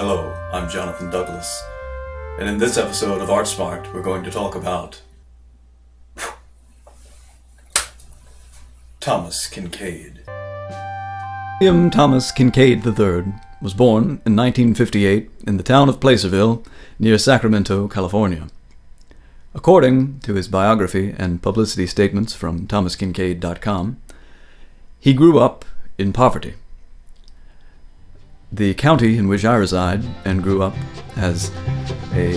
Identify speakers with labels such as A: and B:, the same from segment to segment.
A: Hello, I'm Jonathan Douglas, and in this episode of Art Smart, we're going to talk about Thomas Kinkade.
B: William Thomas Kinkade III was born in 1958 in the town of Placerville, near Sacramento, California. According to his biography and publicity statements from thomaskinkade.com, he grew up in poverty. The county in which I reside and grew up has a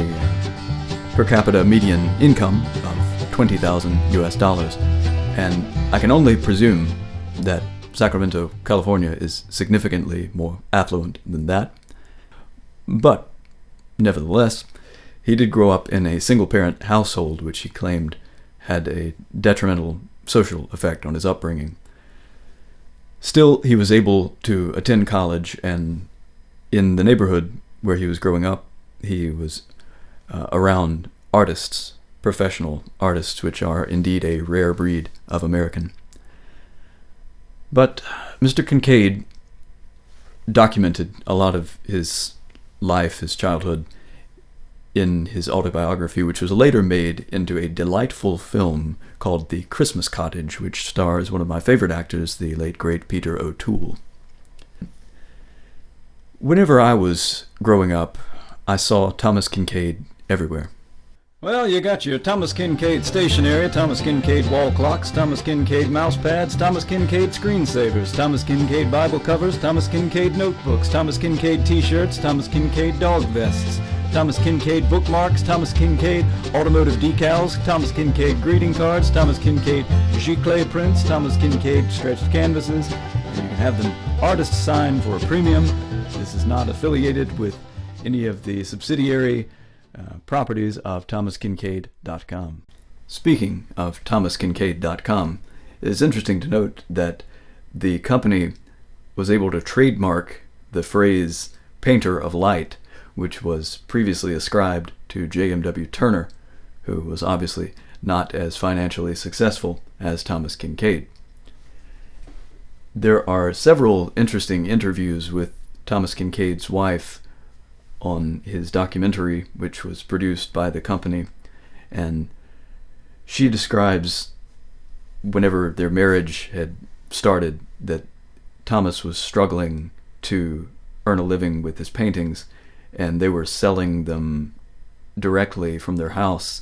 B: per capita median income of $20,000, and I can only presume that Sacramento, California is significantly more affluent than that. But, nevertheless, he did grow up in a single-parent household which he claimed had a detrimental social effect on his upbringing. Still, he was able to attend college, and in the neighborhood where he was growing up, he was around artists, professional artists, which are indeed a rare breed of American. But Mr. Kinkade documented a lot of his life, his childhood, in his autobiography, which was later made into a delightful film called The Christmas Cottage, which stars one of my favorite actors, the late great Peter O'Toole. Whenever I was growing up, I saw Thomas Kinkade everywhere. Well, you got your Thomas Kinkade stationery, Thomas Kinkade wall clocks, Thomas Kinkade mouse pads, Thomas Kinkade screensavers, Thomas Kinkade Bible covers, Thomas Kinkade notebooks, Thomas Kinkade t-shirts, Thomas Kinkade dog vests, Thomas Kinkade bookmarks, Thomas Kinkade automotive decals, Thomas Kinkade greeting cards, Thomas Kinkade giclée prints, Thomas Kinkade stretched canvases, and you can have them artist signed for a premium. This is not affiliated with any of the subsidiary properties of thomaskinkade.com. Speaking of thomaskinkade.com, it is interesting to note that the company was able to trademark the phrase painter of light, which was previously ascribed to J.M.W. Turner, who was obviously not as financially successful as Thomas Kinkade. There are several interesting interviews with Thomas Kinkade's wife on his documentary, which was produced by the company, and she describes whenever their marriage had started that Thomas was struggling to earn a living with his paintings, and they were selling them directly from their house,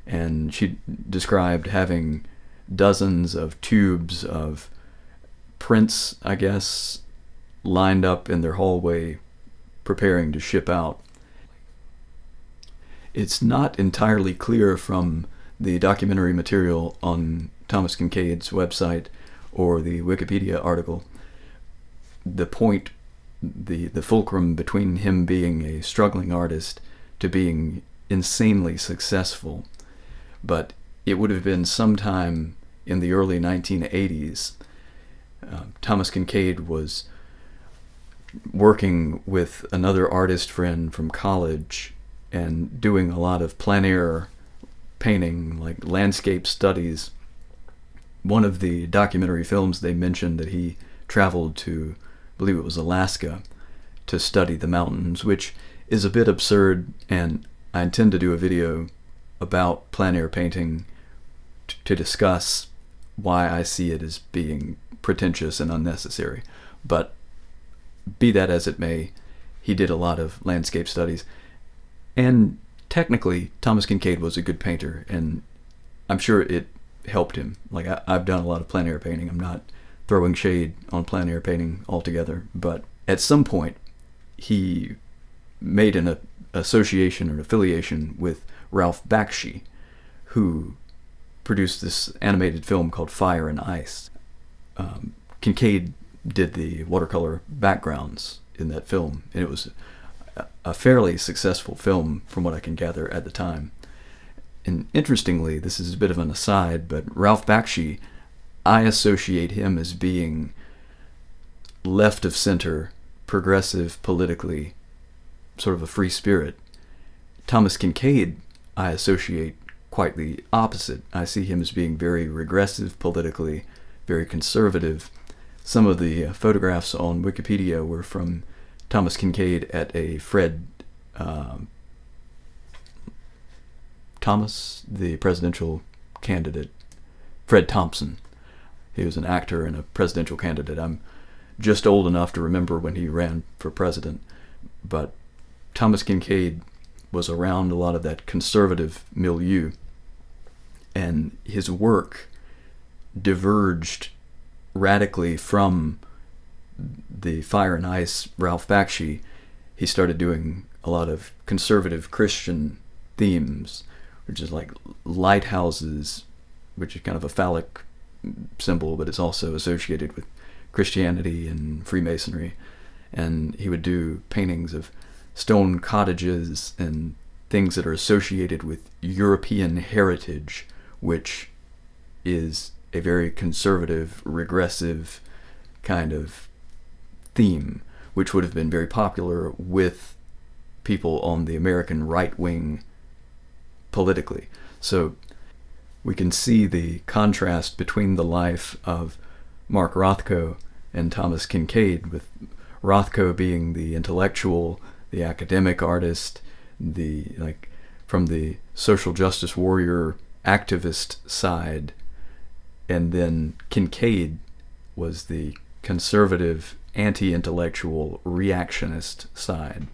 B: and she described having dozens of tubes of prints, I guess, lined up in their hallway preparing to ship out. It's not entirely clear from the documentary material on Thomas Kinkade's website or the Wikipedia article the point, the fulcrum between him being a struggling artist to being insanely successful. But it would have been sometime in the early 1980s. Thomas Kinkade was working with another artist friend from college and doing a lot of plein air painting, like landscape studies. One of the documentary films, they mentioned that he traveled to, I believe it was Alaska, to study the mountains, which is a bit absurd, and I intend to do a video about plein air painting to discuss why I see it as being pretentious and unnecessary. But be that as it may, he did a lot of landscape studies, and technically Thomas Kinkade was a good painter, and I'm sure it helped him. Like, I've done a lot of plein air painting. I'm not throwing shade on plein air painting altogether, but at some point he made an association or affiliation with Ralph Bakshi, who produced this animated film called Fire and Ice. Kinkade did the watercolor backgrounds in that film, and it was a fairly successful film from what I can gather at the time. And interestingly, this is a bit of an aside, but Ralph Bakshi, I associate him as being left of center, progressive politically, sort of a free spirit. Thomas Kinkade, I associate quite the opposite. I see him as being very regressive politically, very conservative. Some of the photographs on Wikipedia were from Thomas Kinkade at a Thomas, the presidential candidate, Fred Thompson. He was an actor and a presidential candidate. I'm just old enough to remember when he ran for president, but Thomas Kinkade was around a lot of that conservative milieu, and his work diverged radically from the Fire and Ice Ralph Bakshi. He started doing a lot of conservative Christian themes, which is like lighthouses, which is kind of a phallic symbol, but it's also associated with Christianity and Freemasonry. And he would do paintings of stone cottages and things that are associated with European heritage, which is a very conservative, regressive kind of theme, which would have been very popular with people on the American right wing politically. So we can see the contrast between the life of Mark Rothko and Thomas Kinkade, with Rothko being the intellectual, the academic artist, from the social justice warrior activist side, and then Kinkade was the conservative, anti-intellectual, reactionist side.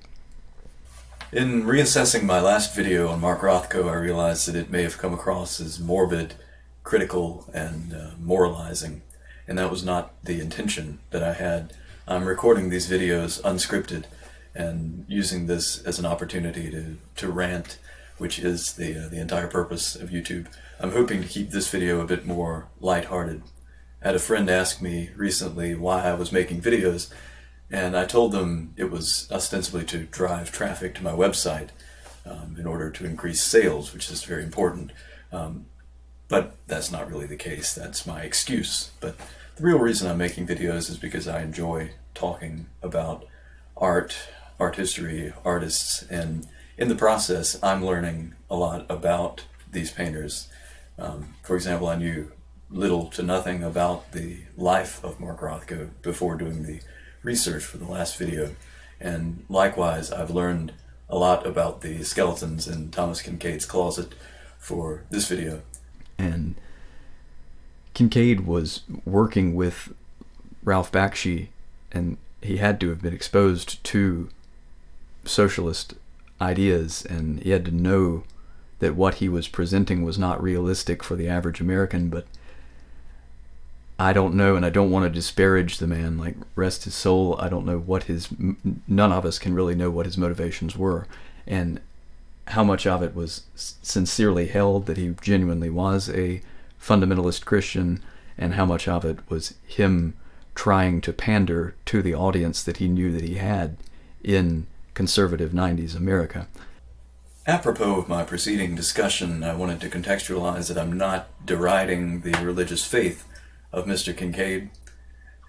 A: In reassessing my last video on Mark Rothko, I realized that it may have come across as morbid, critical, and moralizing, and that was not the intention that I had. I'm recording these videos unscripted and using this as an opportunity to rant, which is the entire purpose of YouTube. I'm hoping to keep this video a bit more lighthearted. I had a friend ask me recently why I was making videos, and I told them it was ostensibly to drive traffic to my website in order to increase sales, which is very important. But that's not really the case. That's my excuse. But the real reason I'm making videos is because I enjoy talking about art history, artists, and in the process I'm learning a lot about these painters. For example, I knew little to nothing about the life of Mark Rothko before doing the research for the last video, and likewise I've learned a lot about the skeletons in Thomas Kinkade's closet for this video.
B: And Kinkade was working with Ralph Bakshi, and he had to have been exposed to socialist ideas, and he had to know that what he was presenting was not realistic for the average American. But I don't know, and I don't want to disparage the man, like, rest his soul. I don't know what none of us can really know what his motivations were, and how much of it was sincerely held that he genuinely was a fundamentalist Christian, and how much of it was him trying to pander to the audience that he knew that he had in conservative 90s America.
A: Apropos of my preceding discussion, I wanted to contextualize that I'm not deriding the religious faith of Mr. Kinkade.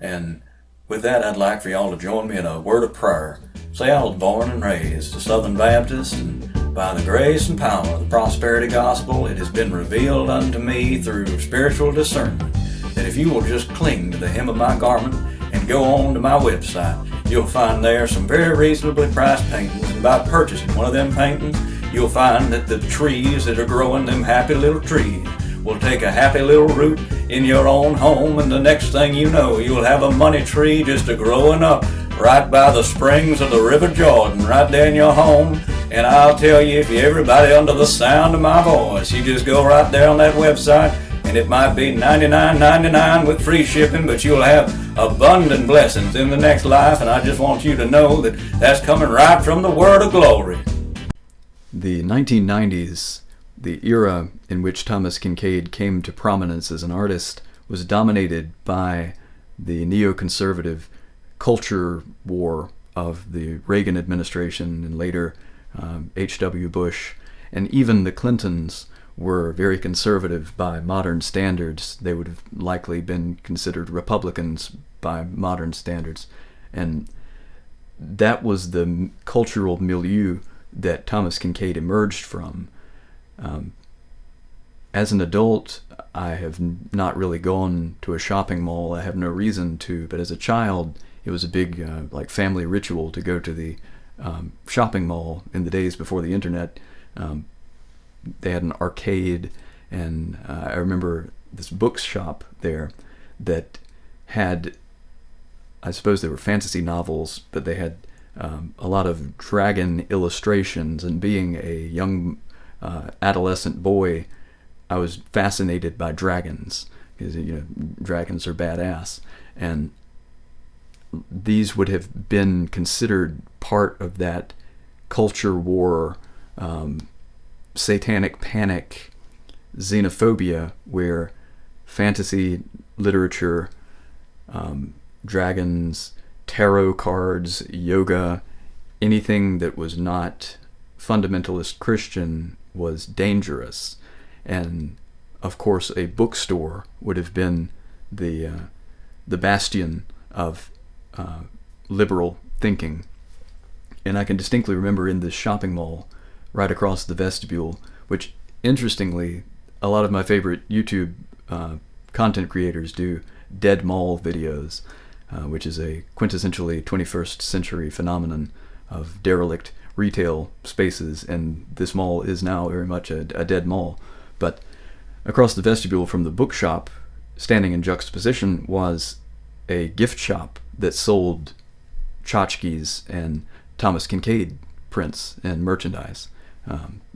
A: And with that, I'd like for y'all to join me in a word of prayer. Say, I was born and raised a Southern Baptist, and by the grace and power of the prosperity gospel, it has been revealed unto me through spiritual discernment that if you will just cling to the hem of my garment and go on to my website, you'll find there some very reasonably priced paintings. And by purchasing one of them paintings, you'll find that the trees that are growing, them happy little trees, will take a happy little root in your own home, and the next thing you know, you'll have a money tree just a-growing up right by the springs of the River Jordan, right there in your home. And I'll tell you, if you everybody under the sound of my voice, you just go right there on that website, and it might be $99.99 with free shipping, but you'll have abundant blessings in the next life, and I just want you to know that that's coming right from the Word of Glory.
B: The 1990s, the era in which Thomas Kinkade came to prominence as an artist, was dominated by the neoconservative culture war of the Reagan administration and later H.W. Bush, and even the Clintons were very conservative by modern standards. They would have likely been considered Republicans by modern standards. And that was the cultural milieu that Thomas Kinkade emerged from. As an adult, I have not really gone to a shopping mall. I have no reason to, but as a child, it was a big like family ritual to go to the shopping mall in the days before the internet. They had an arcade, and I remember this bookshop there that had, I suppose they were fantasy novels, but they had a lot of dragon illustrations. And being a young adolescent boy, I was fascinated by dragons, because dragons are badass, and these would have been considered part of that culture war, satanic panic, xenophobia, where fantasy literature, dragons, tarot cards, yoga, anything that was not fundamentalist Christian was dangerous. And of course a bookstore would have been the bastion of liberal thinking. And I can distinctly remember in this shopping mall right across the vestibule, which interestingly a lot of my favorite YouTube content creators do dead mall videos, which is a quintessentially 21st century phenomenon of derelict retail spaces, and this mall is now very much a dead mall. But across the vestibule from the bookshop, standing in juxtaposition, was a gift shop that sold tchotchkes and Thomas Kinkade prints and merchandise,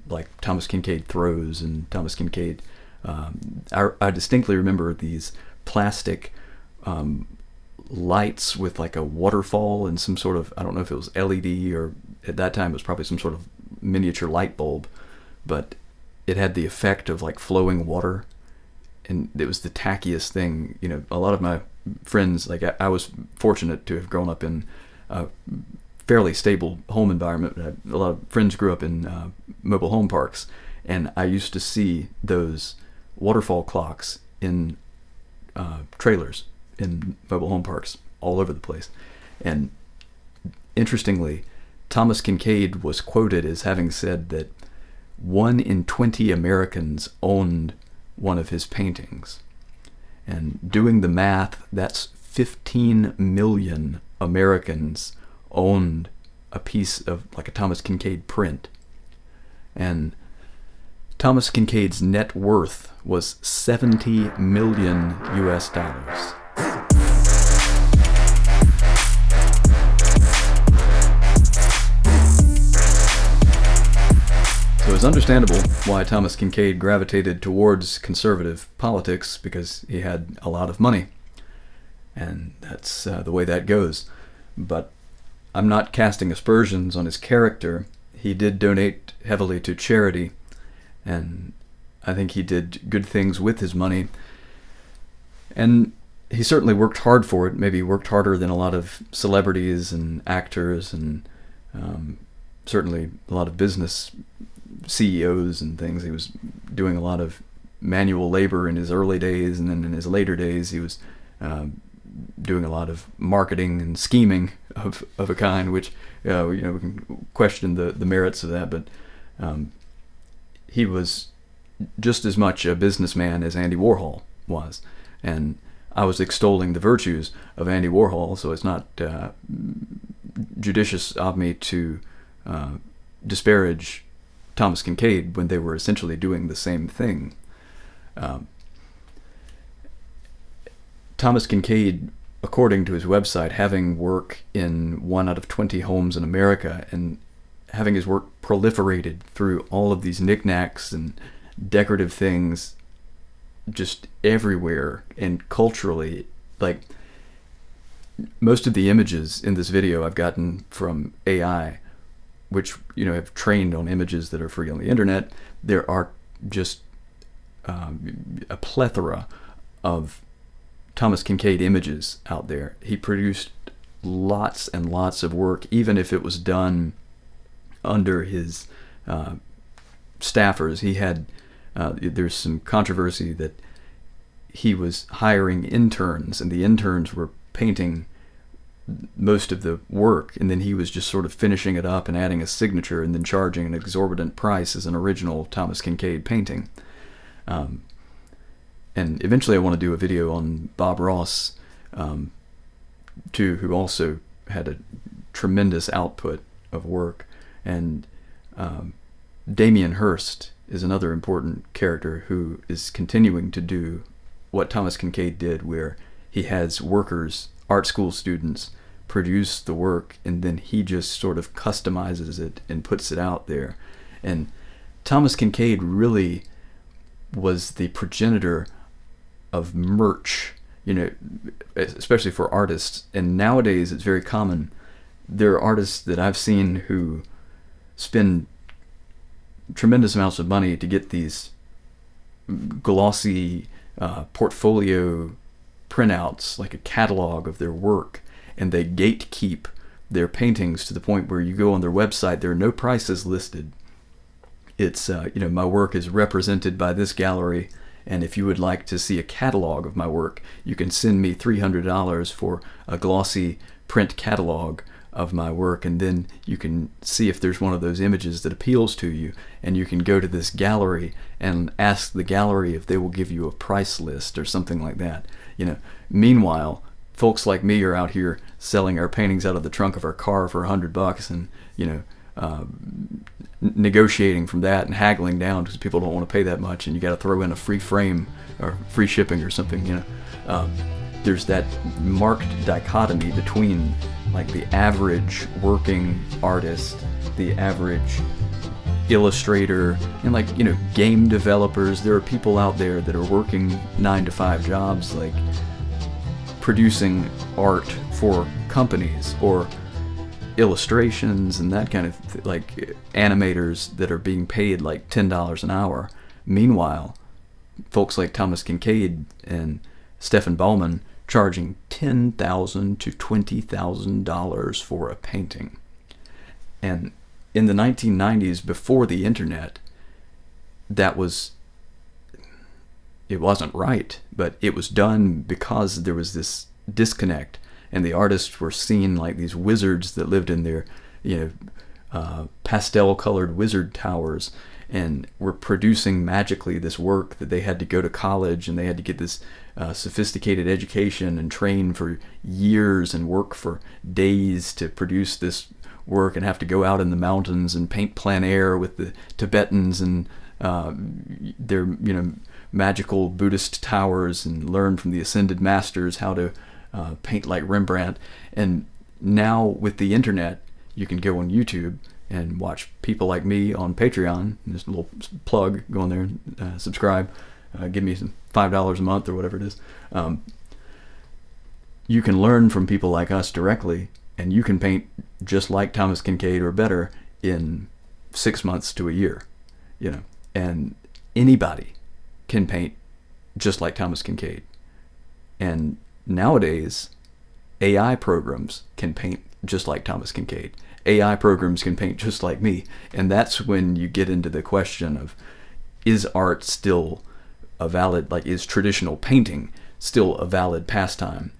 B: like Thomas Kinkade throws and Thomas Kinkade. I distinctly remember these plastic lights with like a waterfall and some sort of, I don't know if it was LED, or at that time it was probably some sort of miniature light bulb, but it had the effect of like flowing water, and it was the tackiest thing. A lot of my friends, like I was fortunate to have grown up in a fairly stable home environment. A lot of friends grew up in mobile home parks, and I used to see those waterfall clocks in trailers in mobile home parks all over the place. And interestingly, Thomas Kinkade was quoted as having said that 1 in 20 Americans owned one of his paintings. And doing the math, that's 15 million Americans owned a piece of like a Thomas Kinkade print. And Thomas Kinkade's net worth was $70 million US. So it's understandable why Thomas Kinkade gravitated towards conservative politics, because he had a lot of money. And that's the way that goes. But I'm not casting aspersions on his character. He did donate heavily to charity, and I think he did good things with his money. And he certainly worked hard for it. Maybe he worked harder than a lot of celebrities and actors, and certainly a lot of business CEOs and things. He was doing a lot of manual labor in his early days, and then in his later days he was doing a lot of marketing and scheming of a kind, which we can question the merits of that, but he was just as much a businessman as Andy Warhol was. And I was extolling the virtues of Andy Warhol, so it's not judicious of me to disparage Thomas Kinkade when they were essentially doing the same thing. Thomas Kinkade, according to his website, having work in 1 out of 20 homes in America, and having his work proliferated through all of these knickknacks and decorative things just everywhere, and culturally, like most of the images in this video I've gotten from AI, which have trained on images that are free on the internet. There are just a plethora of Thomas Kinkade images out there. He produced lots and lots of work, even if it was done under his staffers. He had there's some controversy that he was hiring interns, and the interns were painting most of the work, and then he was just sort of finishing it up and adding a signature and then charging an exorbitant price as an original Thomas Kinkade painting. And eventually I want to do a video on Bob Ross too, who also had a tremendous output of work. And Damien Hirst is another important character who is continuing to do what Thomas Kinkade did, where he has workers, art school students, produce the work, and then he just sort of customizes it and puts it out there. And Thomas Kinkade really was the progenitor of merch, especially for artists. And nowadays it's very common. There are artists that I've seen who spend tremendous amounts of money to get these glossy portfolio printouts, like a catalog of their work, and they gatekeep their paintings to the point where you go on their website, there are no prices listed. It's my work is represented by this gallery, and if you would like to see a catalog of my work, you can send me $300 for a glossy print catalog of my work, and then you can see if there's one of those images that appeals to you, and you can go to this gallery and ask the gallery if they will give you a price list or something like that. Meanwhile, folks like me are out here selling our paintings out of the trunk of our car for $100, and negotiating from that and haggling down because people don't want to pay that much, and you got to throw in a free frame or free shipping or something. There's that marked dichotomy between like the average working artist, the average illustrator, and game developers. There are people out there that are working 9-to-5 jobs, like producing art for companies, or illustrations and that kind of like animators that are being paid like $10 an hour. Meanwhile, folks like Thomas Kinkade and Stefan Baumann charging $10,000 to $20,000 for a painting. And in the 1990s, before the internet, it wasn't right, but it was done because there was this disconnect, and the artists were seen like these wizards that lived in their pastel-colored wizard towers, and were producing magically this work that they had to go to college, and they had to get this sophisticated education and train for years and work for days to produce this work, and have to go out in the mountains and paint plein air with the Tibetans and their magical Buddhist towers, and learn from the ascended masters how to paint like Rembrandt. And now with the internet, you can go on YouTube and watch people like me on Patreon. Just a little plug, go on there and subscribe. Give me some $5 a month or whatever it is. You can learn from people like us directly, and you can paint just like Thomas Kinkade or better in 6 months to a year. And anybody can paint just like Thomas Kinkade. And nowadays, AI programs can paint just like Thomas Kinkade. AI programs can paint just like me. And that's when you get into the question of, is art still a valid, is traditional painting still a valid pastime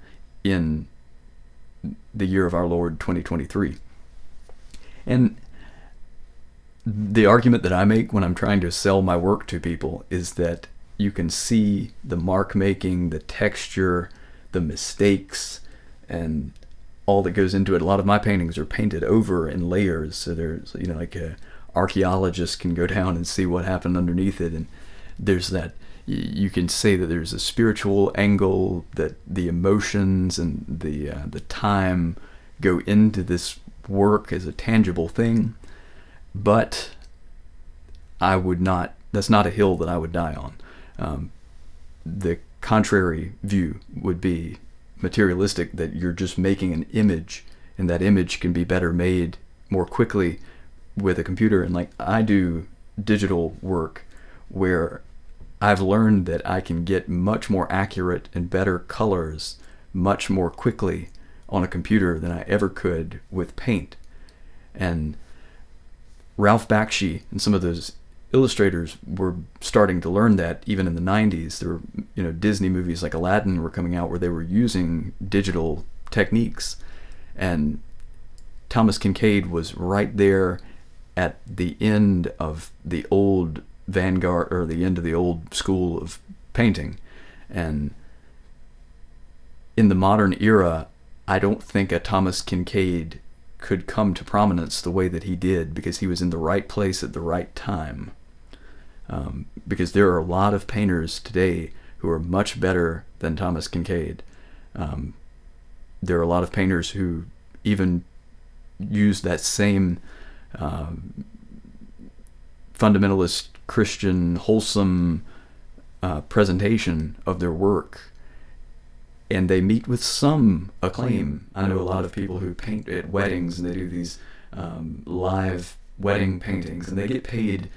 B: in the year of our Lord 2023? And the argument that I make when I'm trying to sell my work to people is that you can see the mark making, the texture, the mistakes, and all that goes into it. A lot of my paintings are painted over in layers, so there's archaeologists can go down and see what happened underneath it, and there's that, you can say that there's a spiritual angle, that the emotions and the time go into this work as a tangible thing. But that's not a hill that I would die on. The contrary view would be materialistic, that you're just making an image, and that image can be better made more quickly with a computer. And I do digital work where I've learned that I can get much more accurate and better colors much more quickly on a computer than I ever could with paint. And Ralph Bakshi and some of those illustrators were starting to learn that even in the 90s. There were, Disney movies like Aladdin were coming out where they were using digital techniques. And Thomas Kinkade was right there at the end of the old vanguard, or the end of the old school of painting. And in the modern era, I don't think a Thomas Kinkade could come to prominence the way that he did because he was in the right place at the right time. Because there are a lot of painters today who are much better than Thomas Kinkade. There are a lot of painters who even use that same fundamentalist Christian wholesome presentation of their work, and they meet with some acclaim. I know a lot of people who paint at weddings, and they do these live wedding paintings, and they get paid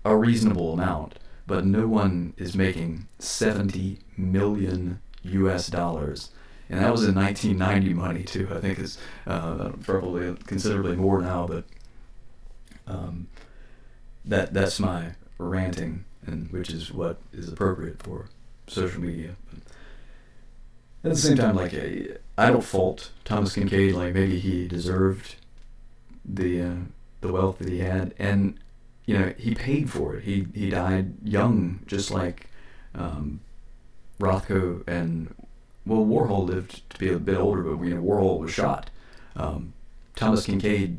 B: a reasonable amount, but no one is making 70 million US dollars. And that was in 1990 money too. I think it's probably considerably more now, but that's my ranting, and which is what is appropriate for social media. But at the same time, like, I don't fault Thomas Kinkade. Like, maybe he deserved the wealth that he had, and he paid for it. He died young, just like Rothko and Warhol lived to be a bit older, but Warhol was shot. Thomas Kinkade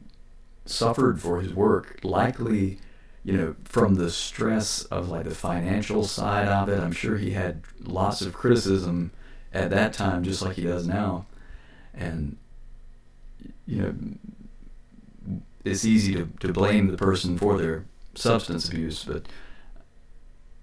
B: suffered for his work, likely from the stress of like the financial side of it. I'm sure he had lots of criticism at that time, just like he does now. And it's easy to blame the person for their substance abuse, but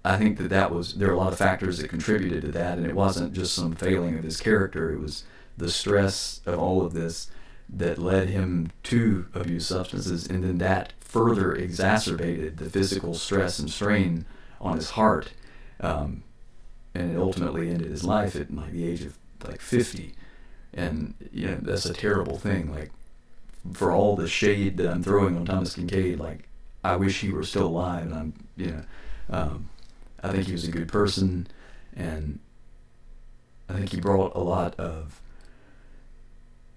B: I think there are a lot of factors that contributed to that, and it wasn't just some failing of his character. It was the stress of all of this that led him to abuse substances, and then that further exacerbated the physical stress and strain on his heart, and it ultimately ended his life at like the age of like 50. And that's a terrible thing. Like, for all the shade that I'm throwing on Thomas Kinkade, like, I wish he were still alive. And I think he was a good person, and I think he brought a lot of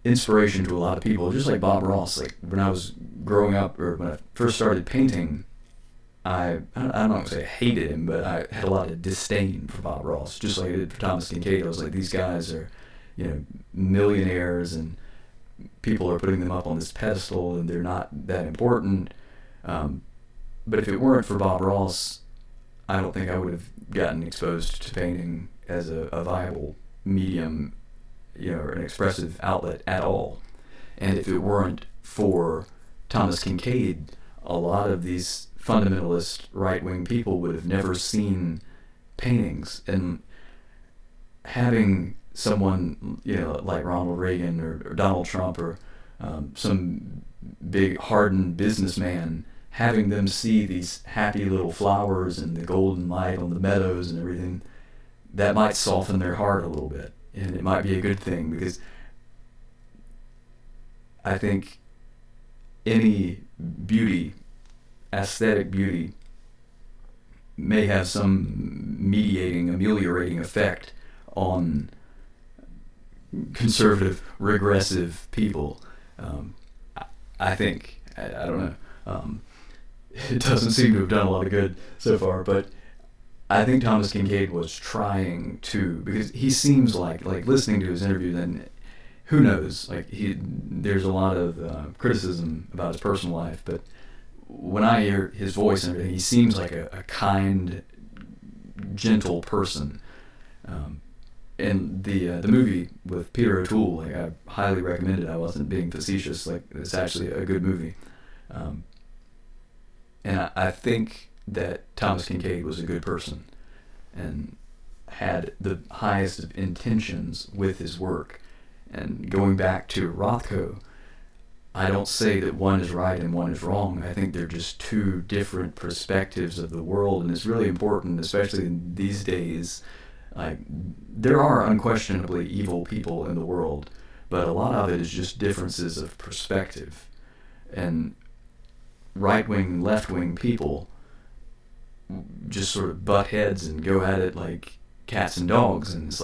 B: inspiration to a lot of people, just like Bob Ross. Like, when I was growing up, or when I first started painting, I'm not going to say I hated him, but I had a lot of disdain for Bob Ross, just like I did for Thomas Kinkade. I was like, these guys are, millionaires, and people are putting them up on this pedestal, and they're not that important. But if it weren't for Bob Ross, I don't think I would have gotten exposed to painting as a viable medium, or an expressive outlet at all. And if it weren't for Thomas Kinkade, a lot of these fundamentalist right-wing people would have never seen paintings. And having someone, like Ronald Reagan or Donald Trump or some big hardened businessman, having them see these happy little flowers and the golden light on the meadows and everything, that might soften their heart a little bit. And it might be a good thing, because I think any beauty, aesthetic beauty, may have some ameliorating effect on conservative, regressive people. I think. I don't know. It doesn't seem to have done a lot of good so far, but I think Thomas Kinkade was trying to, because he seems like listening to his interview, then who knows, there's a lot of criticism about his personal life, but when I hear his voice and everything, he seems like a kind, gentle person. And the movie with Peter O'Toole, I highly recommend it. I wasn't being facetious. It's actually a good movie. And I think that Thomas Kinkade was a good person and had the highest of intentions with his work. And going back to Rothko, I don't say that one is right and one is wrong. I think they're just two different perspectives of the world, and it's really important, especially in these days. There are unquestionably evil people in the world, but a lot of it is just differences of perspective. And right-wing, left-wing people just sort of butt heads and go at it like cats and dogs, and it's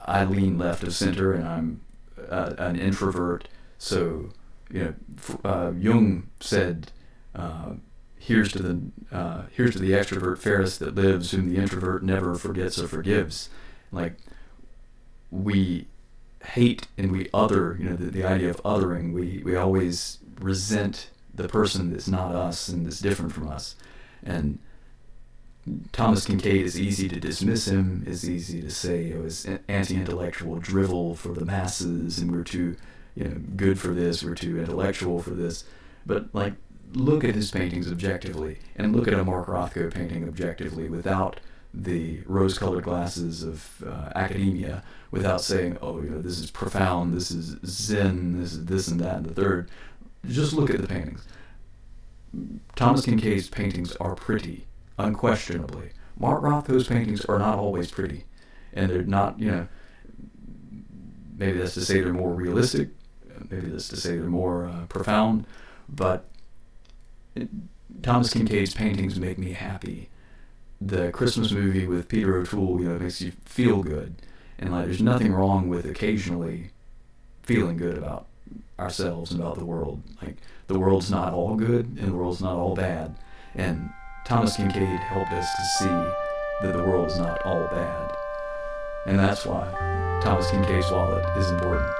B: I lean left of center, and I'm an introvert. So Jung said, here's to the extrovert fairest that lives, whom the introvert never forgets or forgives. we hate and we other, the idea of othering, we always resent the person that's not us and that's different from us. And Thomas Kinkade, is easy to dismiss him, is easy to say it was anti-intellectual drivel for the masses, and we're too, good for this, we're too intellectual for this. But, like, look at his paintings objectively, and look at a Mark Rothko painting objectively without the rose-colored glasses of academia, without saying, oh, this is profound, this is zen, this is this and that and the third. Just look at the paintings. Thomas Kinkade's paintings are pretty, unquestionably. Mark Rothko's paintings are not always pretty, and they're not, maybe that's to say they're more realistic, maybe that's to say they're more profound, but Thomas Kinkade's paintings make me happy. The Christmas movie with Peter O'Toole, makes you feel good, and like there's nothing wrong with occasionally feeling good about ourselves and about the world. Like, the world's not all good and the world's not all bad, and Thomas Kinkade helped us to see that the world is not all bad, and that's why Thomas Kinkade's wallet is important.